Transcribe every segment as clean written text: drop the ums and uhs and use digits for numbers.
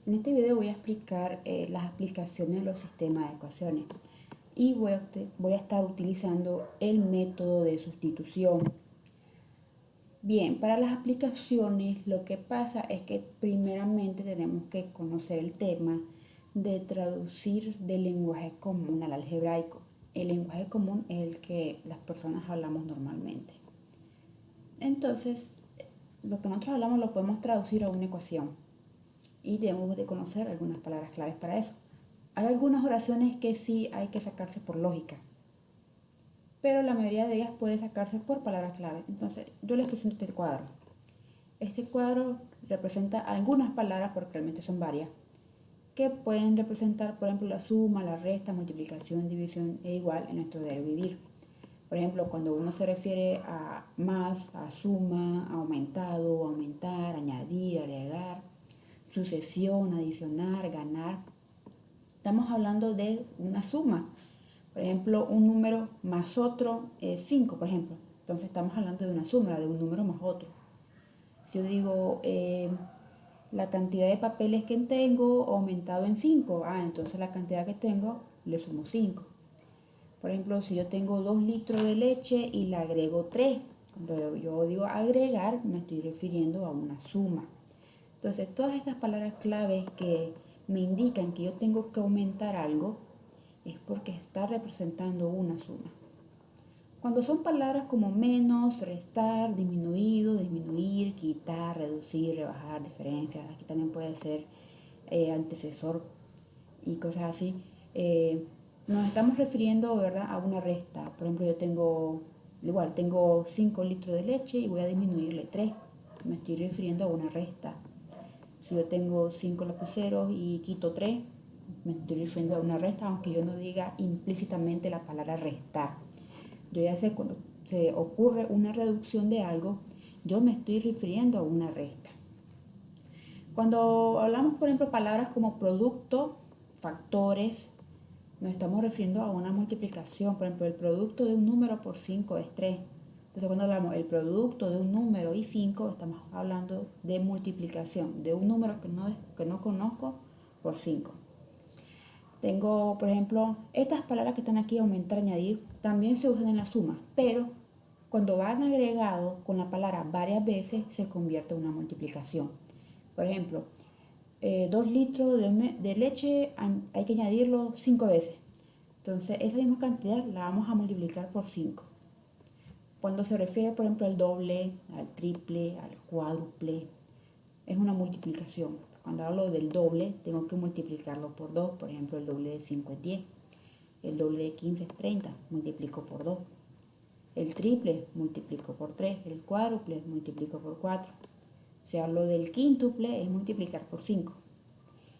En este video voy a explicar las aplicaciones de los sistemas de ecuaciones y voy a estar utilizando el método de sustitución. Bien, para las aplicaciones lo que pasa es que primeramente tenemos que conocer el tema de traducir del lenguaje común al algebraico. El lenguaje común es el que las personas hablamos normalmente. Entonces, lo que nosotros hablamos lo podemos traducir a una ecuación y debemos de conocer algunas palabras claves para eso. Hay algunas oraciones que sí hay que sacarse por lógica, pero la mayoría de ellas puede sacarse por palabras clave. Entonces, yo les presento este cuadro. Este cuadro representa algunas palabras, porque realmente son varias, que pueden representar, por ejemplo, la suma, la resta, multiplicación, división e igual en nuestro diario vivir. Por ejemplo, cuando uno se refiere a más, a suma, aumentado, aumentar, añadir, agregar, sucesión, adicionar, ganar, estamos hablando de una suma. Por ejemplo, un número más otro es 5, por ejemplo. Entonces estamos hablando de una suma, de un número más otro. Si yo digo la cantidad de papeles que tengo aumentado en 5, entonces la cantidad que tengo le sumo 5. Por ejemplo, si yo tengo 2 litros de leche y le agrego 3, cuando yo digo agregar, me estoy refiriendo a una suma. Entonces, todas estas palabras claves que me indican que yo tengo que aumentar algo es porque está representando una suma. Cuando son palabras como menos, restar, disminuido, disminuir, quitar, reducir, rebajar, diferencia, aquí también puede ser antecesor y cosas así, nos estamos refiriendo, ¿verdad?, a una resta. Por ejemplo, yo tengo 5 litros de leche y voy a disminuirle 3. Me estoy refiriendo a una resta. Si yo tengo 5 lapiceros y quito 3, me estoy refiriendo a una resta, aunque yo no diga implícitamente la palabra restar. Yo ya sé cuando se ocurre una reducción de algo, yo me estoy refiriendo a una resta. Cuando hablamos, por ejemplo, palabras como producto, factores, nos estamos refiriendo a una multiplicación. Por ejemplo, el producto de un número por 5 es 3. Entonces, cuando hablamos el producto de un número y 5, estamos hablando de multiplicación de un número que no conozco por 5. Tengo, por ejemplo, estas palabras que están aquí, aumentar, añadir, también se usan en la suma, pero cuando van agregado con la palabra varias veces, se convierte en una multiplicación. Por ejemplo, 2 litros de leche hay que añadirlo 5 veces. Entonces, esa misma cantidad la vamos a multiplicar por 5. Cuando se refiere, por ejemplo, al doble, al triple, al cuádruple, es una multiplicación. Cuando hablo del doble, tengo que multiplicarlo por 2. Por ejemplo, el doble de 5 es 10. El doble de 15 es 30. Multiplico por 2. El triple, multiplico por 3. El cuádruple, multiplico por 4. Si hablo del quíntuple, es multiplicar por 5.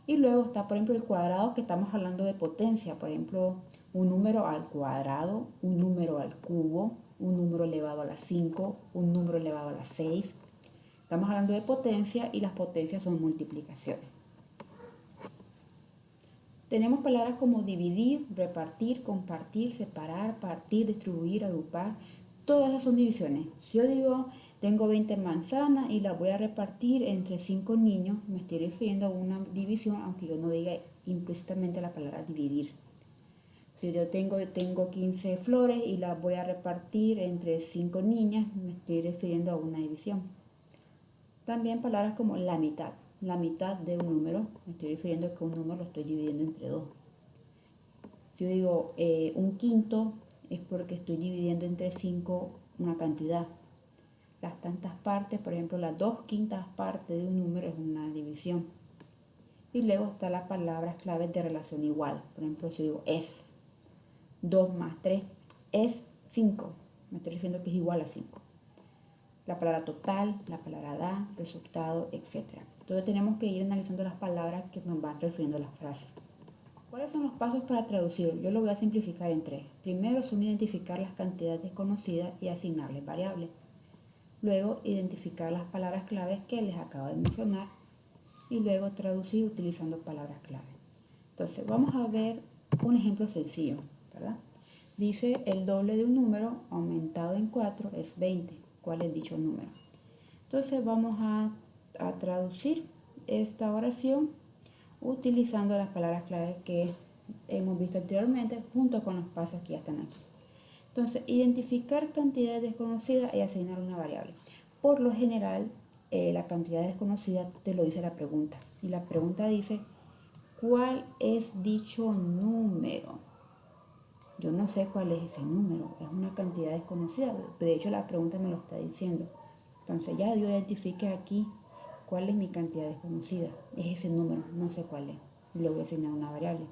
Y luego está, por ejemplo, el cuadrado, que estamos hablando de potencia. Por ejemplo, un número al cuadrado, un número al cubo, un número elevado a la 5, un número elevado a la 6. Estamos hablando de potencia y las potencias son multiplicaciones. Tenemos palabras como dividir, repartir, compartir, separar, partir, distribuir, agrupar. Todas esas son divisiones. Si yo digo, tengo 20 manzanas y las voy a repartir entre 5 niños, me estoy refiriendo a una división, aunque yo no diga implícitamente la palabra dividir. Si yo tengo 15 flores y las voy a repartir entre 5 niñas, me estoy refiriendo a una división. También palabras como la mitad de un número, me estoy refiriendo a que un número lo estoy dividiendo entre 2. Si yo digo un quinto, es porque estoy dividiendo entre 5 una cantidad. Las tantas partes, por ejemplo, las 2/5 partes de un número es una división. Y luego están las palabras claves de relación igual. Por ejemplo, si digo es 2 más 3 es 5, me estoy refiriendo a que es igual a 5. La palabra total, la palabra da, resultado, etc. Entonces tenemos que ir analizando las palabras que nos van refiriendo a las frases. ¿Cuáles son los pasos para traducir? Yo lo voy a simplificar en 3. Primero son identificar las cantidades desconocidas y asignarles variables. Luego identificar las palabras claves que les acabo de mencionar. Y luego traducir utilizando palabras clave. Entonces vamos a ver un ejemplo sencillo, ¿verdad? Dice el doble de un número aumentado en 4 es 20. ¿Cuál es dicho número? Entonces vamos a traducir esta oración utilizando las palabras clave que hemos visto anteriormente junto con los pasos que ya están aquí. Entonces, identificar cantidades desconocidas y asignar una variable. Por lo general, la cantidad desconocida te lo dice la pregunta. Y la pregunta dice, ¿cuál es dicho número? Yo no sé cuál es ese número, es una cantidad desconocida. De hecho, la pregunta me lo está diciendo. Entonces, ya yo identifique aquí cuál es mi cantidad desconocida. Es ese número, no sé cuál es. Le voy a asignar una variable.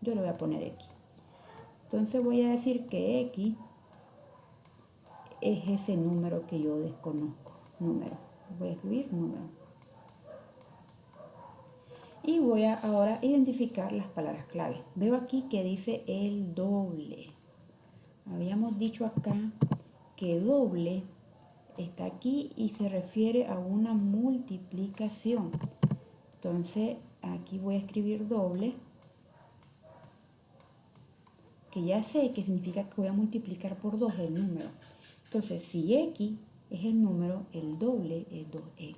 Yo le voy a poner X. Entonces voy a decir que X es ese número que yo desconozco. Número. Voy a escribir número. Y voy a ahora identificar las palabras clave. Veo aquí que dice el doble. Habíamos dicho acá que doble está aquí y se refiere a una multiplicación. Entonces aquí voy a escribir doble, que ya sé que significa que voy a multiplicar por 2 el número. Entonces, si X es el número, el doble es 2X.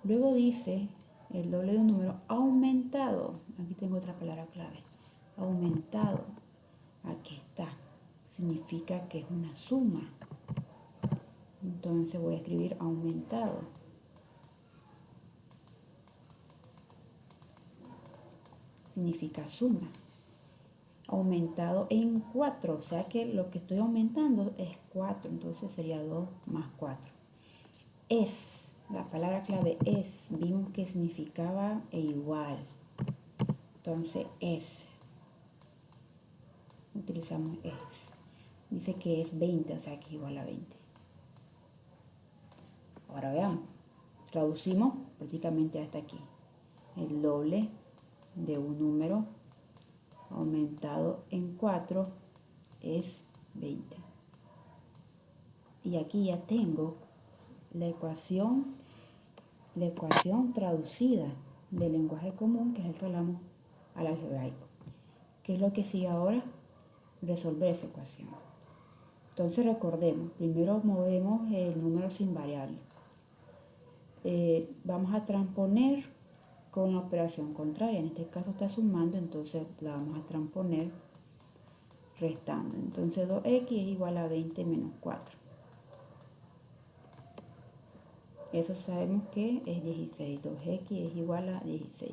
Luego dice el doble de un número aumentado. Aquí tengo otra palabra clave. Aumentado. Aquí está. Significa que es una suma. Entonces voy a escribir aumentado. Significa suma. Aumentado en 4, o sea que lo que estoy aumentando es 4, entonces sería 2 más 4. Es, la palabra clave es, vimos que significaba igual, entonces es, utilizamos es, dice que es 20, o sea que es igual a 20. Ahora veamos, traducimos prácticamente hasta aquí, el doble de un número aumentado en 4 es 20. Y aquí ya tengo la ecuación traducida del lenguaje común, que es el que hablamos al algebraico. ¿Qué es lo que sigue ahora? Resolver esa ecuación. Entonces recordemos, primero movemos el número sin variable. Vamos a transponer con la operación contraria. En este caso está sumando, entonces la vamos a transponer restando. Entonces 2x es igual a 20 menos 4. Eso sabemos que es 16. 2x es igual a 16.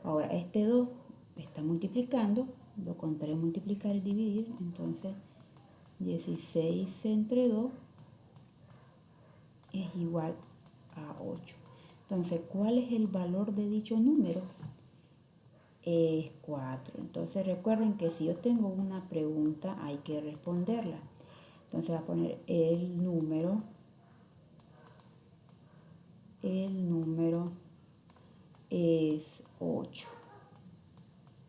Ahora este 2 está multiplicando. Lo contrario multiplicar es dividir. Entonces 16 entre 2 es igual a 8. Entonces, ¿cuál es el valor de dicho número? Es 4. Entonces recuerden que si yo tengo una pregunta hay que responderla. Entonces voy a poner el número es 8.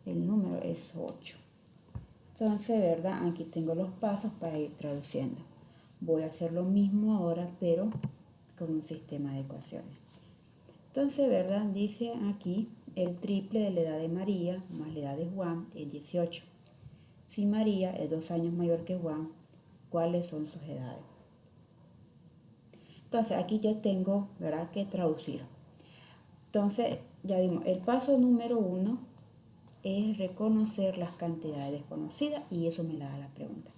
El número es 8. Entonces, ¿verdad? Aquí tengo los pasos para ir traduciendo. Voy a hacer lo mismo ahora, pero con un sistema de ecuaciones. Entonces, ¿verdad? Dice aquí el triple de la edad de María más la edad de Juan es 18. Si María es 2 años mayor que Juan, ¿cuáles son sus edades? Entonces, aquí ya tengo, ¿verdad?, que traducir. Entonces, ya vimos, el paso número 1 es reconocer las cantidades desconocidas y eso me la da la pregunta.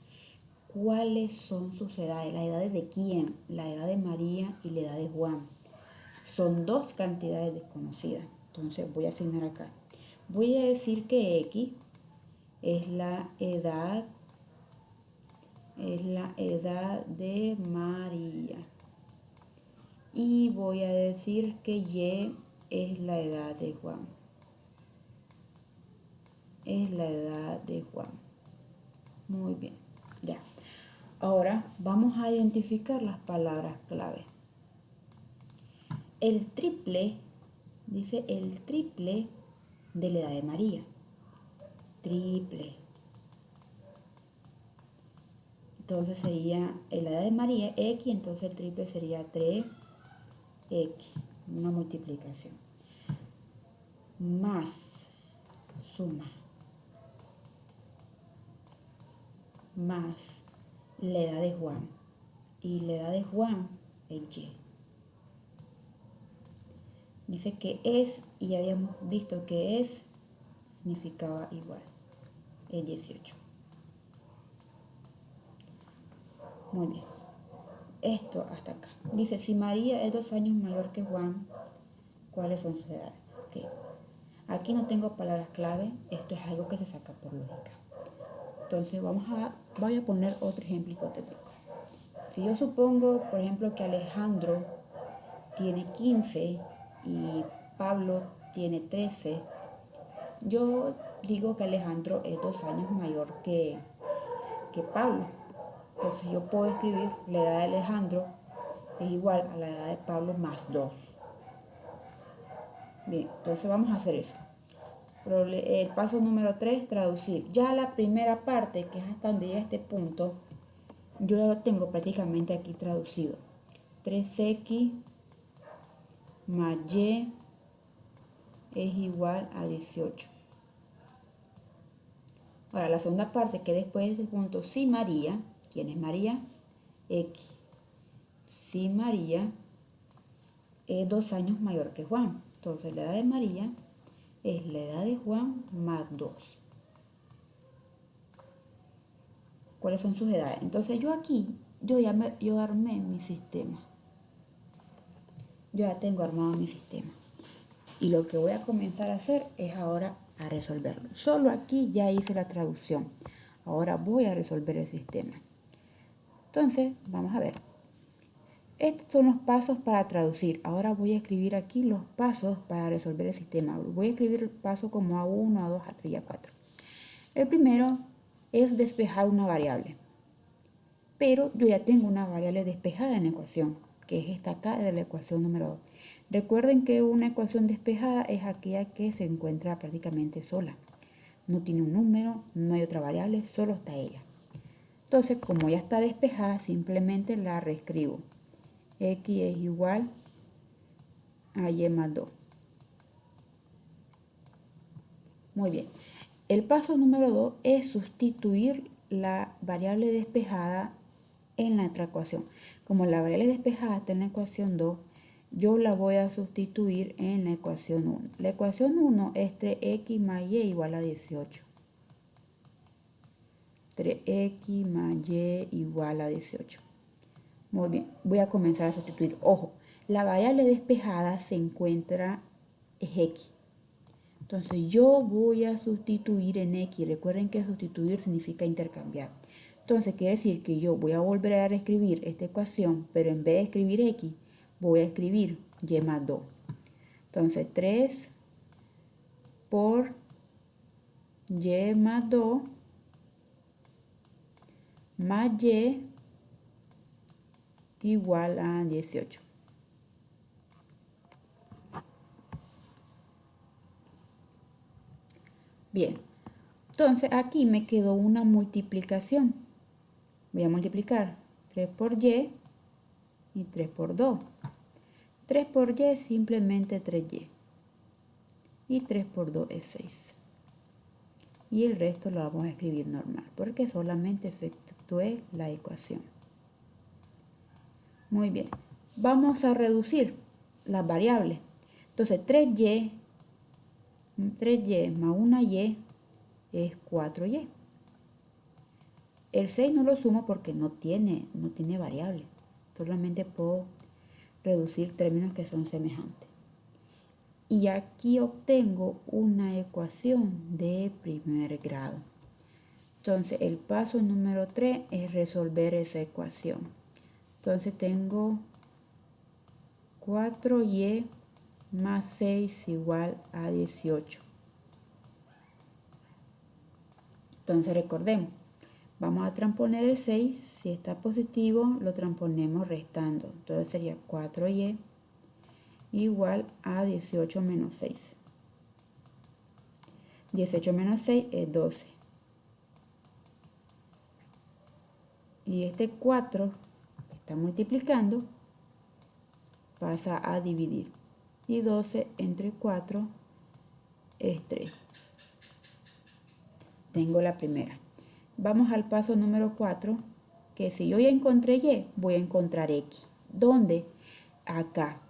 ¿Cuáles son sus edades? ¿Las edades de quién? La edad de María y la edad de Juan. Son dos cantidades desconocidas. Entonces voy a asignar acá. Voy a decir que X es la edad de María. Y voy a decir que Y es la edad de Juan. Es la edad de Juan. Muy bien, ya. Ahora vamos a identificar las palabras clave. El triple, dice el triple de la edad de María. Triple. Entonces sería la edad de María X, entonces el triple sería 3X. Una multiplicación. Más suma. Más la edad de Juan. Y la edad de Juan es Y. Dice que es, y ya habíamos visto que es significaba igual. Es 18. Muy bien. Esto hasta acá. Dice, si María es 2 años mayor que Juan, ¿cuáles son sus edades? Okay. Aquí no tengo palabras clave. Esto es algo que se saca por lógica. Entonces voy a poner otro ejemplo hipotético. Si yo supongo, por ejemplo, que Alejandro tiene 15 y Pablo tiene 13, yo digo que Alejandro es 2 años mayor que Pablo. Entonces yo puedo escribir la edad de Alejandro es igual a la edad de Pablo más 2. Bien, entonces vamos a hacer eso. El paso número 3, traducir. Ya la primera parte, que es hasta donde llega este punto, yo ya lo tengo prácticamente aquí traducido. 3x más y es igual a 18. Ahora, la segunda parte, que después del punto, si María, ¿quién es María? X. Si María es 2 años mayor que Juan. Entonces, la edad de María es la edad de Juan más 2. ¿Cuáles son sus edades? Entonces, yo aquí, yo armé mi sistema. Yo ya tengo armado mi sistema. Y lo que voy a comenzar a hacer es ahora a resolverlo. Solo aquí ya hice la traducción. Ahora voy a resolver el sistema. Entonces, vamos a ver. Estos son los pasos para traducir. Ahora voy a escribir aquí los pasos para resolver el sistema. Voy a escribir el paso como A1, A2, A3 y A4. El primero es despejar una variable. Pero yo ya tengo una variable despejada en la ecuación, que es esta acá de la ecuación número 2. Recuerden que una ecuación despejada es aquella que se encuentra prácticamente sola. No tiene un número, no hay otra variable, solo está ella. Entonces, como ya está despejada, simplemente la reescribo. X es igual a Y más 2. Muy bien. El paso número 2 es sustituir la variable despejada en la otra ecuación. Como la variable despejada está en la ecuación 2, yo la voy a sustituir en la ecuación 1. La ecuación 1 es 3x más y igual a 18. 3x más y igual a 18. Muy bien, voy a comenzar a sustituir. Ojo, la variable despejada se encuentra en x. Entonces yo voy a sustituir en x. Recuerden que sustituir significa intercambiar. Entonces quiere decir que yo voy a volver a reescribir esta ecuación, pero en vez de escribir x, voy a escribir y más 2. Entonces 3 por y más 2 más y igual a 18. Bien, entonces aquí me quedó una multiplicación. Voy a multiplicar 3 por y 3 por 2. 3 por y es simplemente 3y. Y 3 por 2 es 6. Y el resto lo vamos a escribir normal, porque solamente efectué la ecuación. Muy bien. Vamos a reducir las variables. Entonces 3y más una y es 4y. El 6 no lo sumo porque no tiene variable. Solamente puedo reducir términos que son semejantes. Y aquí obtengo una ecuación de primer grado. Entonces el paso número 3 es resolver esa ecuación. Entonces tengo 4y más 6 igual a 18. Entonces recordemos, vamos a transponer el 6, si está positivo lo transponemos restando. Entonces sería 4y igual a 18 menos 6. 18 menos 6 es 12. Y este 4 que está multiplicando pasa a dividir. Y 12 entre 4 es 3. Tengo la primera. Vamos al paso número 4, que si yo ya encontré y, voy a encontrar x. ¿Dónde? Acá.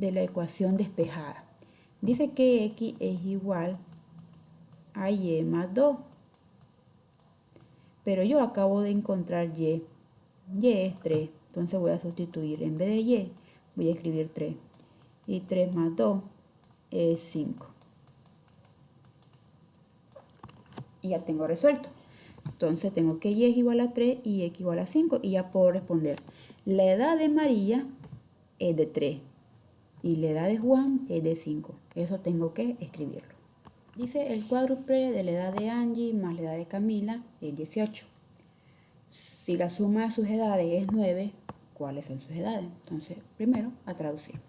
de la ecuación despejada. Dice que x es igual a y más 2. Pero yo acabo de encontrar y. Y es 3. Entonces voy a sustituir. En vez de y, voy a escribir 3. Y 3 más 2 es 5. Y ya tengo resuelto. Entonces tengo que y es igual a 3 y x igual a 5. Y ya puedo responder. La edad de María es de 3. Y la edad de Juan es de 5. Eso tengo que escribirlo. Dice el cuádruple de la edad de Angie más la edad de Camila es 18. Si la suma de sus edades es 9, ¿cuáles son sus edades? Entonces, primero a traducir.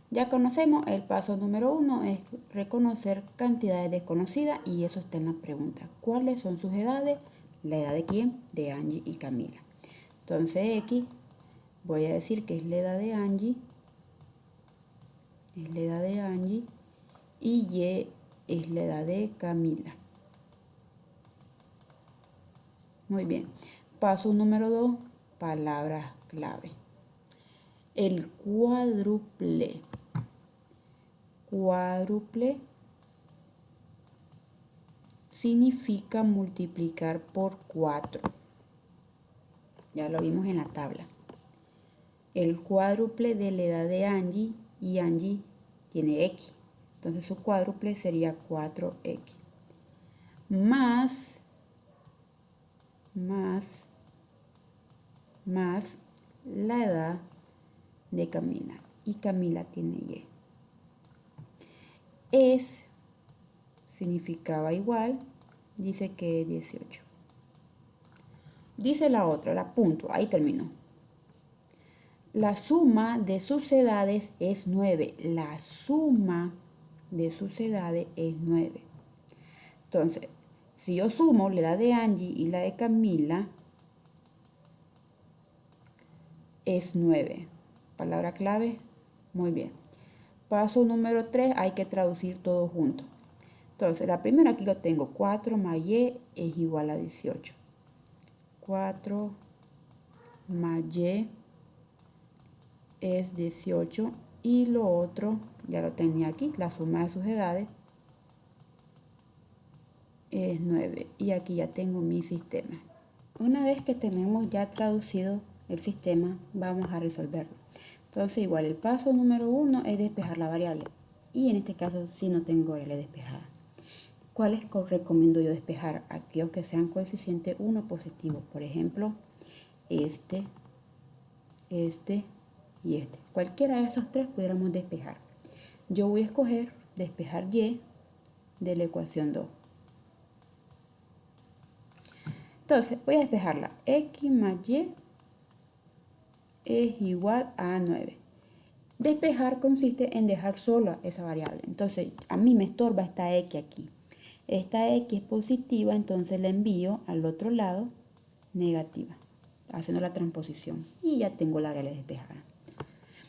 Ya conocemos el paso número 1, es reconocer cantidades desconocidas y eso está en la pregunta. ¿Cuáles son sus edades? ¿La edad de quién? De Angie y Camila. Entonces, X, voy a decir que es la edad de Angie. Es la edad de Angie. Y Y es la edad de Camila. Muy bien. Paso número 2, palabras clave. El cuádruple. Cuádruple significa multiplicar por 4. Ya lo vimos en la tabla. El cuádruple de la edad de Angie y Angie tiene X. Entonces su cuádruple sería 4X. Más la edad de Camila. Y Camila tiene Y. Es significaba igual. Dice que es 18. Dice la otra, la punto. Ahí terminó. La suma de sus edades es 9. La suma de sus edades es 9. Entonces, si yo sumo la edad de Angie y la de Camila, es 9. Palabra clave, muy bien. Paso número 3, hay que traducir todo junto. Entonces, la primera aquí lo tengo, 4 más Y es igual a 18. 4 más Y es 18. Y lo otro, ya lo tenía aquí, la suma de sus edades es 9. Y aquí ya tengo mi sistema. Una vez que tenemos ya traducido el sistema, vamos a resolverlo. Entonces, igual el paso número 1 es despejar la variable. Y en este caso, si no tengo variable despejada. ¿Cuáles recomiendo yo despejar? Aquellos que sean coeficiente 1 positivo. Por ejemplo, este y este. Cualquiera de esos tres pudiéramos despejar. Yo voy a escoger despejar Y de la ecuación 2. Entonces, voy a despejarla. X más Y es igual a 9. Despejar consiste en dejar sola esa variable. Entonces, a mí me estorba esta X aquí. Esta X es positiva, entonces la envío al otro lado negativa, haciendo la transposición. Y ya tengo la variable despejada.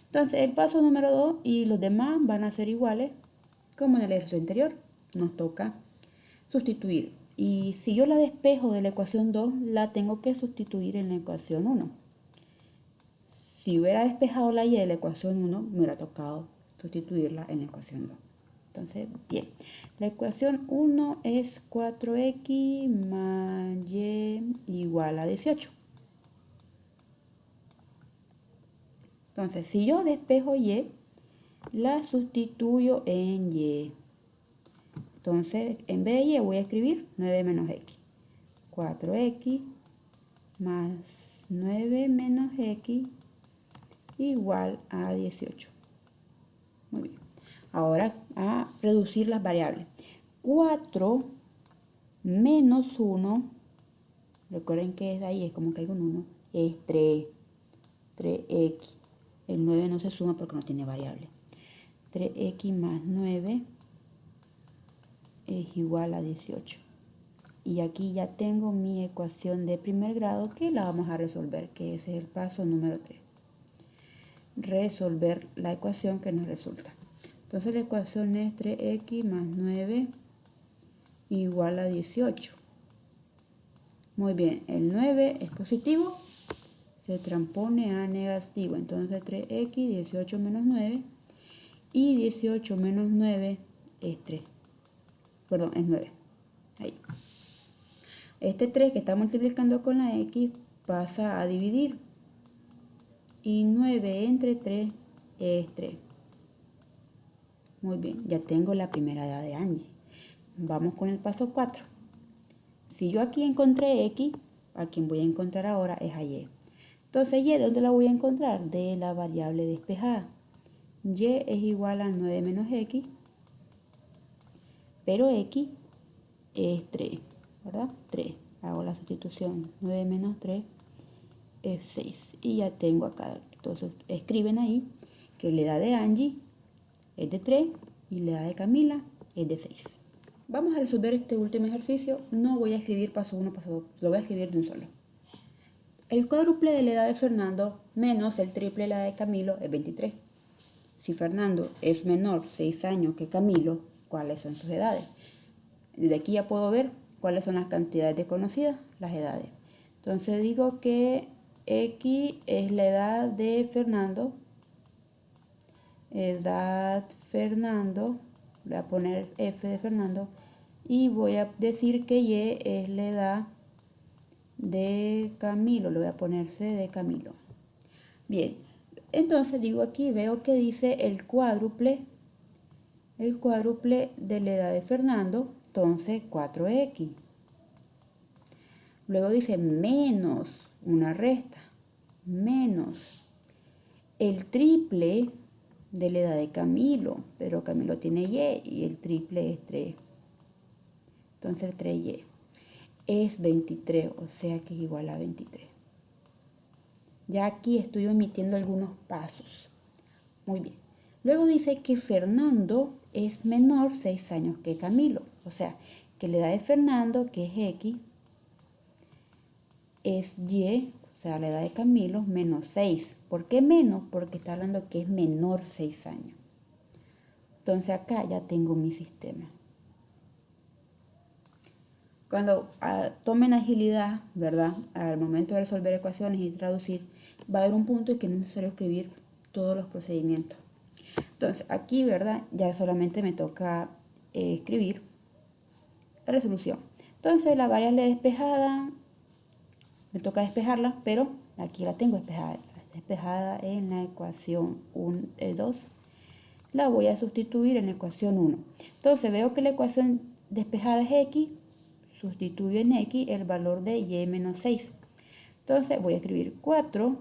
Entonces, el paso número 2 y los demás van a ser iguales como en el ejercicio anterior. Nos toca sustituir. Y si yo la despejo de la ecuación 2, la tengo que sustituir en la ecuación 1. Si hubiera despejado la Y de la ecuación 1, me hubiera tocado sustituirla en la ecuación 2. Entonces, bien. La ecuación 1 es 4X más Y igual a 18. Entonces, si yo despejo Y, la sustituyo en Y. Entonces, en vez de Y voy a escribir 9 menos X. 4X más 9 menos X igual a 18. Muy bien. Ahora a reducir las variables. 4 menos 1, recuerden que es de ahí, es como que hay un 1, es 3. 3X. El 9 no se suma porque no tiene variable. 3X más 9 es igual a 18. Y aquí ya tengo mi ecuación de primer grado que la vamos a resolver, que ese es el paso número 3. Resolver la ecuación que nos resulta. Entonces la ecuación es 3X más 9 igual a 18. Muy bien, el 9 es positivo, se transpone a negativo. Entonces 3X, 18 menos 9 Y 18 menos 9 es 3. Perdón, es 9. Ahí. Este 3 que está multiplicando con la X pasa a dividir. Y 9 entre 3 es 3. Muy bien, ya tengo la primera edad de Angie. Vamos con el paso 4. Si yo aquí encontré X, a quien voy a encontrar ahora es a Y. Entonces, ¿Y de dónde la voy a encontrar? De la variable despejada. Y es igual a 9 menos X, pero X es 3, ¿verdad? 3. Hago la sustitución. 9 menos 3 es 6. Y ya tengo acá. Entonces, escriben ahí que la edad de Angie es de 3 y la edad de Camila es de 6. Vamos a resolver este último ejercicio. No voy a escribir paso 1, paso 2. Lo voy a escribir de un solo. El cuádruple de la edad de Fernando menos el triple de la edad de Camilo es 23. Si Fernando es menor 6 años que Camilo, ¿cuáles son sus edades? Desde aquí ya puedo ver cuáles son las cantidades desconocidas, las edades. Entonces digo que X es la edad de Fernando. Edad Fernando. Voy a poner F de Fernando. Y voy a decir que Y es la edad de Camilo. Le voy a poner C de Camilo. Bien. Entonces digo aquí, veo que dice el cuádruple de la edad de Fernando, entonces 4X. Luego dice menos una resta, menos el triple de la edad de Camilo, pero Camilo tiene Y el triple es 3. Entonces 3Y es 23, o sea que es igual a 23. Ya aquí estoy omitiendo algunos pasos. Muy bien. Luego dice que Fernando es menor 6 años que Camilo. O sea, que la edad de Fernando, que es X, es Y, o sea, la edad de Camilo, menos 6. ¿Por qué menos? Porque está hablando que es menor 6 años. Entonces acá ya tengo mi sistema. Cuando tomen agilidad, ¿verdad? Al momento de resolver ecuaciones y traducir, va a haber un punto en que no es necesario escribir todos los procedimientos. Entonces, aquí, ¿verdad? Ya solamente me toca escribir la resolución. Entonces, la variable despejada, me toca despejarla, pero aquí la tengo despejada. Despejada en la ecuación 2. La voy a sustituir en la ecuación 1. Entonces, veo que la ecuación despejada es X. Sustituyo en X el valor de Y menos 6. Entonces, voy a escribir 4Y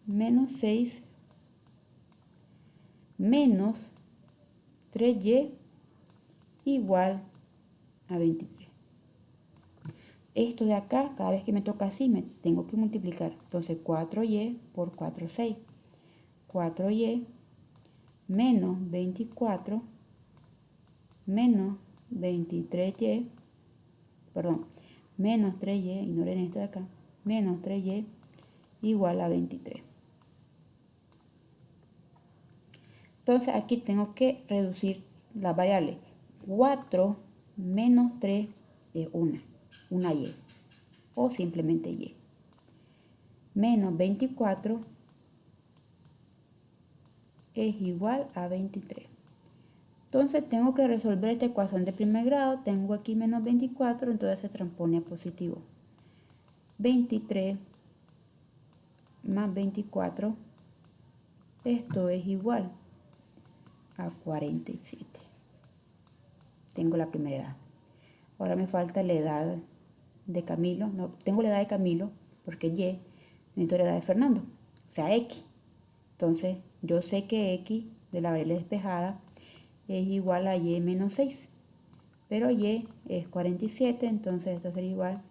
menos 6 menos 3Y igual a 23. Esto de acá, cada vez que me toca así, me tengo que multiplicar. Entonces 4Y por 4, 6. 4Y menos 24 menos 23Y, perdón, menos 3Y, ignoren esto de acá, menos 3Y igual a 23. Entonces aquí tengo que reducir la variable. 4 menos 3 es una Y, o simplemente Y. Menos 24 es igual a 23. Entonces tengo que resolver esta ecuación de primer grado. Tengo aquí menos 24, entonces se transpone a positivo. 23 más 24, esto es igual a 47. Tengo la primera edad. Ahora me falta la edad de Camilo. No, tengo la edad de Camilo porque Y, necesito la edad de Fernando, o sea X. Entonces yo sé que X de la variable despejada es igual a Y menos 6. Pero Y es 47, entonces esto sería igual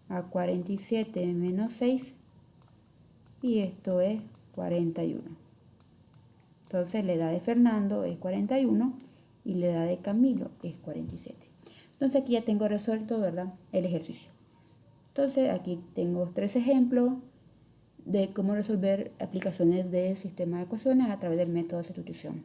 a 47 menos 6. Y esto es 41. Entonces la edad de Fernando es 41 y la edad de Camilo es 47. Entonces aquí ya tengo resuelto, ¿verdad?, el ejercicio. Entonces aquí tengo 3 ejemplos de cómo resolver aplicaciones del sistema de ecuaciones a través del método de sustitución.